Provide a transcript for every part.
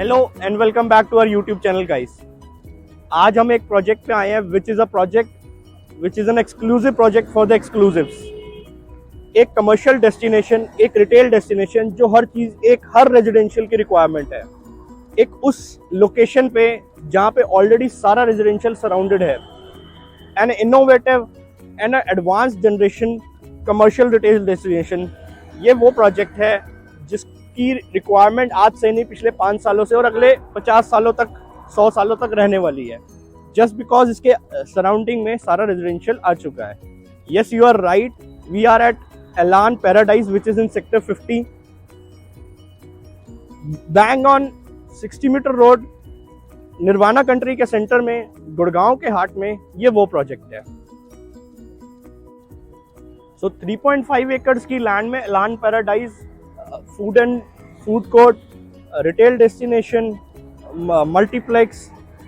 Hello and welcome back to our YouTube channel guys. आज हम एक प्रोजेक्ट पे आए हैं which is an exclusive project for the exclusives. एक कमर्शियल डेस्टिनेशन, एक रिटेल डेस्टिनेशन जो हर रेजिडेंशियल की रिक्वायरमेंट है, एक उस लोकेशन पे जहाँ पे ऑलरेडी सारा रेजिडेंशियल सराउंडेड है। An innovative and advance generation commercial retail destination, ये वो प्रोजेक्ट है जिसकी रिक्वायरमेंट आज से नहीं, पिछले 5 सालों से और अगले 50 सालों तक, 100 सालों तक रहने वाली है, जस्ट बिकॉज इसके सराउंडिंग में सारा रेजिडेंशियल आ चुका है। Yes, you are right, we are at Elan paradise which is in sector 50, bang on 60 metre road, Nirvana country के सेंटर में, गुड़गांव के हार्ट में ये वो प्रोजेक्ट है। सो 3.5 एकर्स की लैंड में एलान paradise food court, retail destination, multiplex,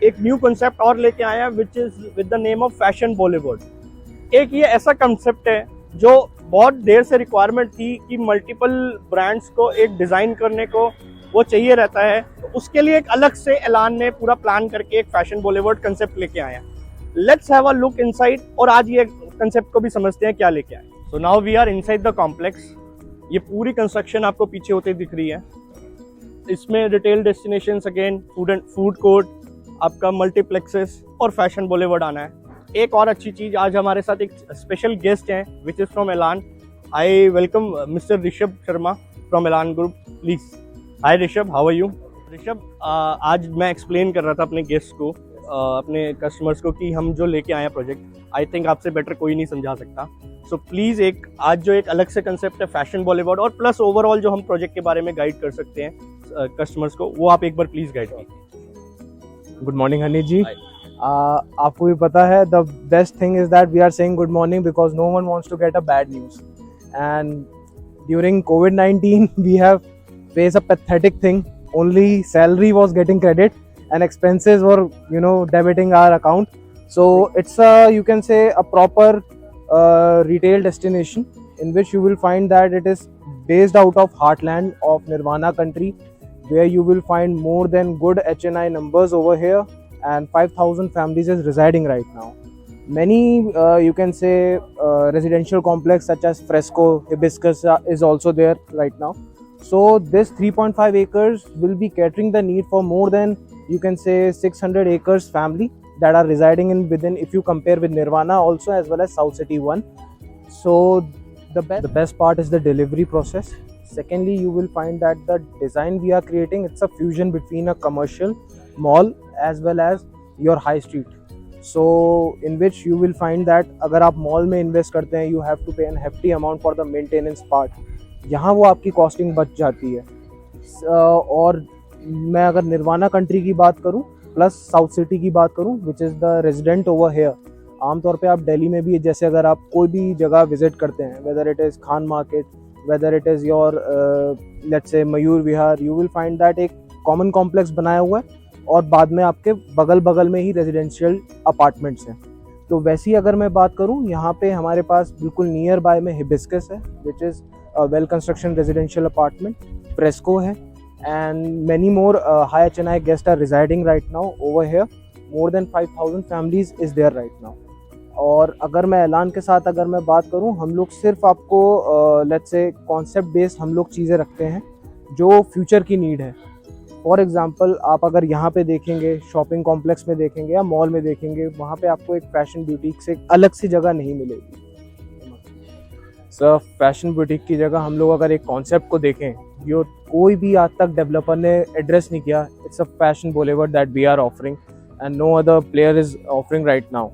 एक न्यू कंसेप्ट और लेके आया which is with the name of fashion Bollywood. एक ये ऐसा कंसेप्ट है जो बहुत देर से रिक्वायरमेंट थी कि मल्टीपल ब्रांड्स को एक डिज़ाइन करने को वो चाहिए रहता है, तो उसके लिए एक अलग से एलान ने पूरा प्लान करके एक फैशन बॉलीवुड कंसेप्ट लेके आया। Let's have a look inside और आज ये कंसेप्ट को भी समझते हैं क्या लेके आए। So now we are inside the complex. ये पूरी कंस्ट्रक्शन आपको पीछे होते दिख रही है। इसमें retail destinations, again food court, आपका मल्टीप्लेक्सेस और फैशन बॉलीवुड आना है। एक और अच्छी चीज़, आज हमारे साथ एक स्पेशल गेस्ट हैं which is from Elan. I welcome mister Rishabh Sharma from Elan group, please. Hi Rishabh, how are you? Rishabh, आज मैं एक्सप्लेन कर रहा था अपने गेस्ट को, अपने कस्टमर्स को कि हम जो लेके आए हैं प्रोजेक्ट, आई थिंक आपसे बेटर कोई नहीं समझा सकता। सो प्लीज़ आज जो एक अलग से कंसेप्ट है फैशन बॉलीवुड और प्लस ओवरऑल जो हम प्रोजेक्ट के बारे में गाइड कर सकते हैं कस्टमर्स को, वो आप एक बार प्लीज़ गाइड कीजिए। Good morning honey ji. आपको भी पता है the best thing is that we are saying good morning because no one wants to get a bad news, and during COVID-19 we have face a pathetic thing, only salary was getting credit and expenses were debiting our account. So it's you can say a proper retail destination in which you will find that it is based out of heartland of Nirvana country, where you will find more than good HNI numbers over here, and 5,000 families is residing right now. Many you can say residential complex such as Fresco, Hibiscus is also there right now. So this 3.5 acres will be catering the need for more than you can say 600 acres family that are residing in within, if you compare with Nirvana also as well as South City 1. So the best part is the delivery process. Secondly, you will find that the design we are creating, it's a fusion between a commercial mall as well as your high street. So in which you will find that अगर आप mall में invest करते हैं, you have to pay an hefty amount for the maintenance part. यहाँ वो आपकी costing बच जाती है। और मैं अगर निर्वाणा कंट्री की बात करूँ प्लस साउथ सिटी की बात करूँ which is the resident over here, आमतौर पे आप दिल्ली में भी, जैसे अगर आप कोई भी जगह विजिट करते हैं, whether it is Khan market, whether it is your let's say Mayur Vihar, you will find that एक कॉमन कॉम्प्लेक्स बनाया हुआ है और बाद में आपके बगल में ही रेजिडेंशियल अपार्टमेंट्स हैं। तो वैसे ही अगर मैं बात करूँ, यहाँ पे हमारे पास बिल्कुल नियर बाय में हिबिस्कस है which is well construction residential apartment, fresco है, and many more high HNI guests are residing right now over here. More than 5,000 families is there right now. और अगर मैं एलान के साथ अगर मैं बात करूं, हम लोग सिर्फ आपको लेट्स से कॉन्सेप्ट बेस्ड हम लोग चीज़ें रखते हैं जो फ्यूचर की नीड है। फॉर एग्जांपल, आप अगर यहाँ पे देखेंगे, शॉपिंग कॉम्प्लेक्स में देखेंगे या मॉल में देखेंगे, वहाँ पे आपको एक फैशन ब्यूटीक से अलग सी जगह नहीं मिलेगी। सर, फैशन बुटीक की जगह हम लोग अगर एक कॉन्सेप्ट को देखें जो कोई भी आज तक डेवलपर ने एड्रेस नहीं किया, it's a fashion Bollywood that we are offering and no other player is offering right now.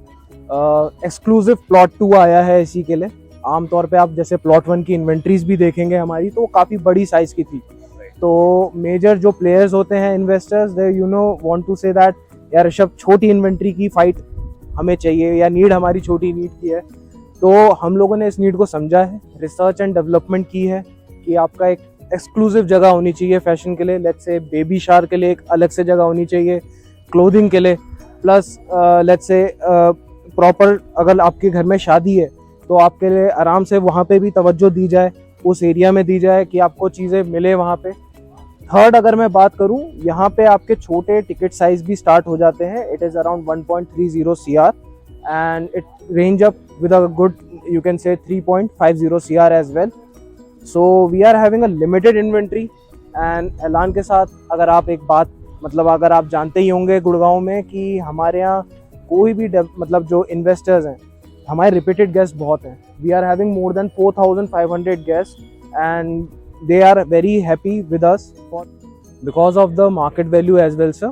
Exclusive plot 2 आया है इसी के लिए। आमतौर पे आप जैसे प्लॉट 1 की इन्वेंट्रीज भी देखेंगे हमारी, तो वो काफ़ी बड़ी साइज़ की थी। तो मेजर जो प्लेयर्स होते हैं, investors, they want to say that यार ऋषभ, छोटी इन्वेंट्री की फाइट हमें चाहिए या नीड हमारी छोटी नीड की है। तो हम लोगों ने इस नीड को समझा है, रिसर्च एंड डेवलपमेंट की है कि आपका एक एक्सक्लूसिव जगह होनी चाहिए फैशन के लिए। लेट्स से बेबी शावर के लिए एक अलग से जगह होनी चाहिए, क्लोथिंग के लिए, प्लस लेट्स से प्रॉपर अगर आपके घर में शादी है तो आपके लिए आराम से वहाँ पे भी तवज्जो दी जाए, उस एरिया में दी जाए कि आपको चीज़ें मिले वहाँ पे। थर्ड अगर मैं बात करूं, यहाँ पे आपके छोटे टिकट साइज भी स्टार्ट हो जाते हैं. It is around 1.30 CR and it range up with a good, you can say 3.50 CR as well. So we are having a limited inventory. and एलान के साथ अगर आप एक बात, मतलब अगर आप जानते ही होंगे गुड़गांव में कि हमारे यहाँ कोई भी मतलब जो इन्वेस्टर्स हैं, हमारे रिपीटेड गेस्ट बहुत हैं. We are having more than 4,500 guest and they are very happy with us because of the market value as well, sir.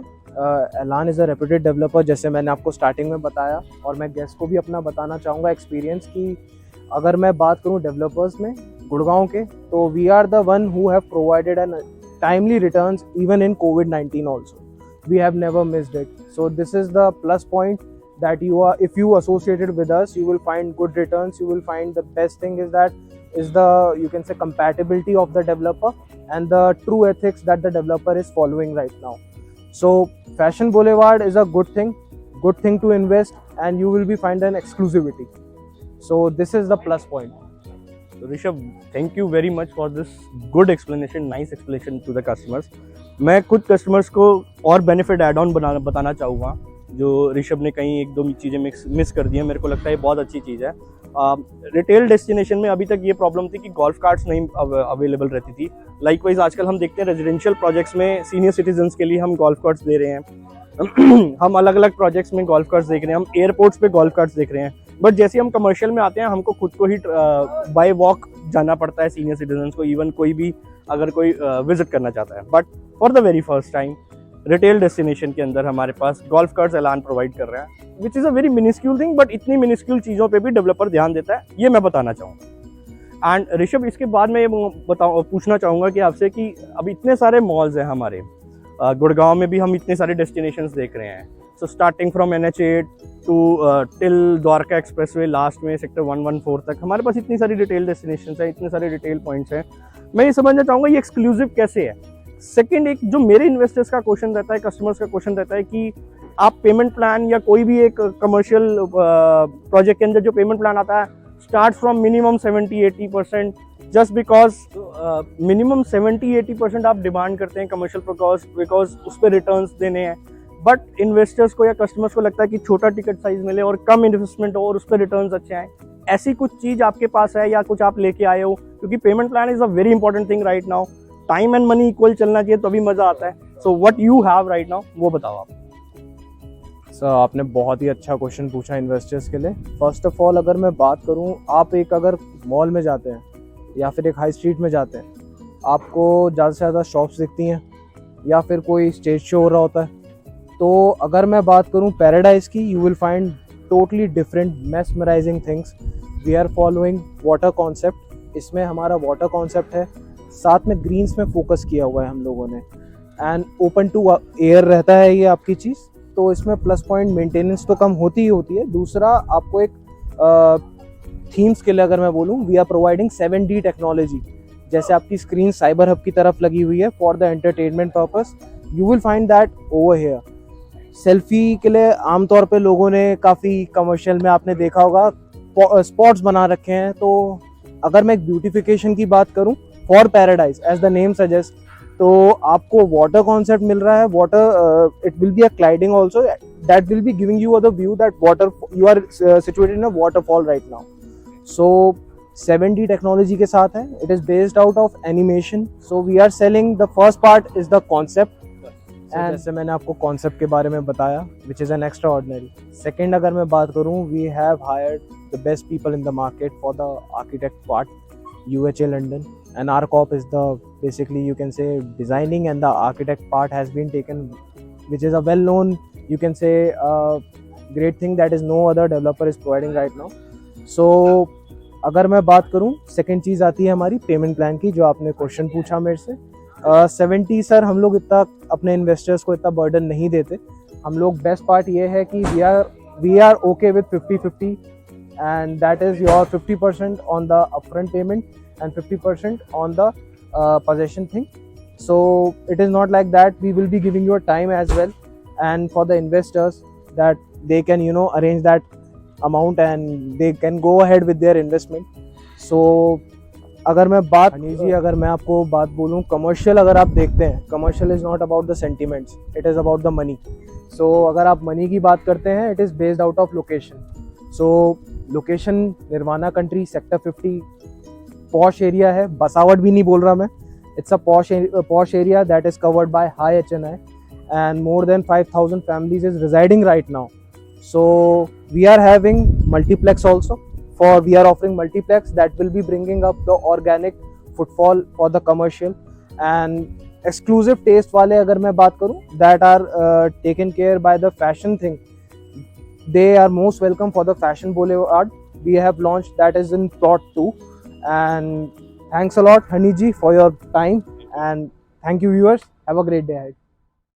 Elan is a reputed developer, जैसे मैंने आपको स्टार्टिंग में बताया, और मैं गेस्ट को भी अपना बताना चाहूँगा एक्सपीरियंस कि अगर मैं बात करूँ डेवलपर्स में गुड़गांव के, तो we are the one who have provided an timely returns even in COVID-19 also. We have never missed it. So this is the plus point that you are, if you associated with us, you will find good returns. You will find the best thing is that is the, you can say, compatibility of the developer and the true ethics that the developer is following right now. So Fashion Boulevard is a good thing to invest, and you will be find an exclusivity. So this is the plus point. So Rishabh, thank you very much for this good explanation, nice explanation to the customers. मैं खुद customers को और benefit add on बताना चाहूँगा, जो ऋषभ ने कहीं एक दो चीज़ें मिस कर दी हैं. मेरे को लगता है ये बहुत अच्छी चीज़ है. रिटेल डेस्टिनेशन में अभी तक ये प्रॉब्लम थी कि गोल्फ कार्ट्स नहीं अवेलेबल रहती थी. लाइकवाइज आजकल हम देखते हैं रेजिडेंशियल प्रोजेक्ट्स में सीनियर सिटीजन्स के लिए हम गोल्फ कार्ट्स दे रहे हैं. हम अलग अलग प्रोजेक्ट्स में गोल्फ कार्ट्स देख रहे हैं, हम एयरपोर्ट्स पे गोल्फ कार्ट्स देख रहे हैं. बट जैसे हम कमर्शियल में आते हैं, हमको खुद को ही बाय वॉक जाना पड़ता है सीनियर सिटीजन्स को, इवन कोई भी अगर कोई विजिट करना चाहता है. But for the very first time retail destination के अंदर हमारे पास गोल्फ कार्ट्स एलान प्रोवाइड कर रहा है, which is a very minuscule thing. But इतनी मिनिस्क्यूल चीज़ों पे भी डेवलपर ध्यान देता है, ये मैं बताना चाहूँगा. एंड ऋषभ, इसके बाद मैं ये पूछना चाहूँगा कि आपसे कि अभी इतने सारे मॉल्स हैं हमारे गुड़गांव में भी, हम इतने सारे डेस्टिनेशंस देख रहे हैं. So starting from NH8 to till Dwarka expressway, last में सेक्टर 114 तक हमारे पास इतनी सारी रिटेल डेस्टिनेशंस हैं, इतने सारे रिटेल पॉइंट्स हैं. मैं ये समझना चाहूँगा ये एक्सक्लूसिव कैसे है. सेकंड, एक जो मेरे इन्वेस्टर्स का क्वेश्चन रहता है, कस्टमर्स का क्वेश्चन रहता है कि आप पेमेंट प्लान या कोई भी एक कमर्शियल प्रोजेक्ट के अंदर जो पेमेंट प्लान आता है start from minimum 70-80%, just because minimum 70-80% आप डिमांड करते हैं कमर्शियल बिकॉज उस पर रिटर्न्स देने हैं. बट इन्वेस्टर्स को या कस्टमर्स को लगता है कि छोटा टिकट साइज मिले और कम इन्वेस्टमेंट हो और उस पर रिटर्न्स अच्छे आए. ऐसी कुछ चीज़ आपके पास है या कुछ आप लेके आए हो? क्योंकि payment plan is a very important thing right now. Time and money equal चलना चाहिए तभी मज़ा आता है. So what you have right now, वो बताओ आप. सर, आपने बहुत ही अच्छा क्वेश्चन पूछा इन्वेस्टर्स के लिए. फर्स्ट ऑफ ऑल अगर मैं बात करूं, आप एक अगर मॉल में जाते हैं या फिर एक हाई स्ट्रीट में जाते हैं, आपको ज़्यादा से ज़्यादा शॉप्स दिखती हैं या फिर कोई स्टेज शो हो रहा होता है. तो अगर मैं बात करूं पैराडाइज की, you will find totally different mesmerising things. We are following water concept. इसमें हमारा वाटर कॉन्सेप्ट है, साथ में ग्रीन्स में फोकस किया हुआ है हम लोगों ने, एंड ओपन टू एयर रहता है ये आपकी चीज़. तो इसमें प्लस पॉइंट मेंटेनेंस तो कम होती ही होती है. दूसरा, आपको एक थीम्स के लिए अगर मैं बोलूँ, we are providing 7D technology. जैसे आपकी स्क्रीन साइबर हब की तरफ लगी हुई है for the entertainment purpose, you will find that over here. Selfie के लिए आमतौर पे लोगों ने काफ़ी कमर्शियल में आपने देखा होगा स्पॉट्स बना रखे हैं. तो अगर मैं एक ब्यूटिफिकेशन की बात करूं, for Paradise as the name suggest, तो आपको वाटर कॉन्सेप्ट मिल रहा है. Water, it will be a gliding also that will be giving you the view that water, you are situated in a waterfall right now. So 7D technology के साथ है. It is based out of animation. So we are selling, the first part is the concept. And जैसे मैंने आपको concept के बारे में बताया, which is an extraordinary. Second अगर मैं बात करूँ, we have hired the best people in the market for the architect part, UHA London, and our corp is the, basically you can say, designing, and the architect part has been taken, which is a well known, you can say, great thing that is no other developer is providing right now. So अगर मैं बात करूं, second चीज़ आती है हमारी payment plan की, जो आपने क्वेश्चन पूछा मेरे से. 70 सर, हम लोग इतना अपने इन्वेस्टर्स को इतना बर्डन नहीं देते. हम लोग, बेस्ट पार्ट ये है कि we are okay with 50-50, and that is your 50% on the upfront payment and 50% on the possession thing. So it is not like that. We will be giving you a time as well, and for the investors that they can, arrange that amount and they can go ahead with their investment. So अगर मैं बात जी अगर मैं आपको बात बोलूँ, commercial अगर आप देखते हैं, commercial is not about the sentiments, it is about the money. So अगर आप मनी की बात करते हैं, it is based out of location. So location Nirvana country sector 50 posh area है, बसावट भी नहीं बोल रहा मैं. It's a posh area that is covered by high HNI and more than 5,000 families is residing right now. So we are having multiplex also. We are offering multiplex that will be bringing up the organic footfall for the commercial. And exclusive taste वाले अगर मैं बात करूँ, that are taken care by the fashion thing. They are most welcome for the Fashion Boulevard. We have launched that is in plot 2. And thanks a lot, Honey ji, for your time. And thank you, viewers. Have a great day ahead.